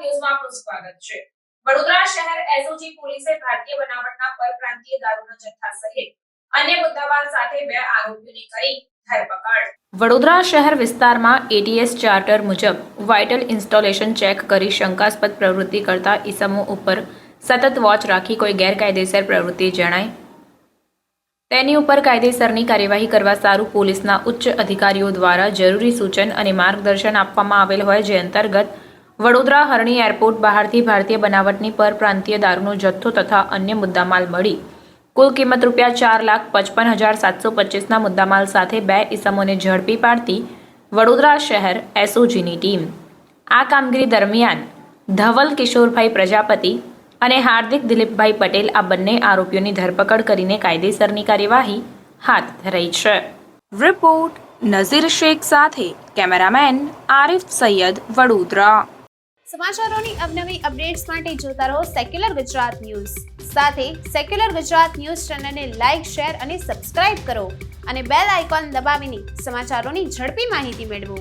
ન્યૂઝમાં આપનું સ્વાગત છે। વડોદરા શહેર એસઓજી પોલીસે ભારતીય બનાવટના પરપ્રાંતીય દારૂના જથ્થા સહિત અન્ય મુદ્દામાલ સાથે 2 આરોપીઓની કરી ધરપકડ। વડોદરા શહેર વિસ્તારમાં એટીએસ ચાર્ટર મુજબ વાઇટલ ઇન્સ્ટોલેશન ચેક કરી શંકાસ્પદ પ્રવૃત્તિ કરતા ઈસમો ઉપર સતત વોચ રાખી કોઈ ગેરકાયદેસર પ્રવૃત્તિ જણાય તેની ઉપર કાયદેસરની કાર્યવાહી કરવા સારું પોલીસના ઉચ્ચ અધિકારીઓ દ્વારા જરૂરી સૂચન અને માર્ગદર્શન આપવામાં આવેલ હોય, જે અંતર્ગત વડોદરા હરણી એરપોર્ટ બહારથી ભારતીય બનાવટની પરપ્રાંતીય દારૂનો જથ્થો તથા અન્ય મુદ્દામાલ મળી કુલ કિંમત ₹4,55,725ના મુદ્દામાલ સાથે 2 ઈસમોને ઝડપી પાડતી વડોદરા શહેર એસઓજીની ટીમ આ કામગીરી દરમિયાન ધવલ કિશોરભાઈ પ્રજાપતિ અને હાર્દિક દિલીપભાઈ પટેલ આ બંને આરોપીઓની ધરપકડ કરીને કાયદેસરની કાર્યવાહી હાથ ધરી છે। રિપોર્ટ નઝીર શેખ સાથે કેમેરામેન આરિફ સૈયદ, વડોદરા। સમાચારોની અવનવી અપડેટ્સ માટે જોતા રહો સેક્યુલર ગુજરાત ન્યૂઝ। સાથે સેક્યુલર ગુજરાત ન્યૂઝ ચેનલને લાઇક, શેર અને સબસ્ક્રાઇબ કરો અને બેલ આઇકોન દબાવીને સમાચારોની ઝડપી માહિતી મેળવો।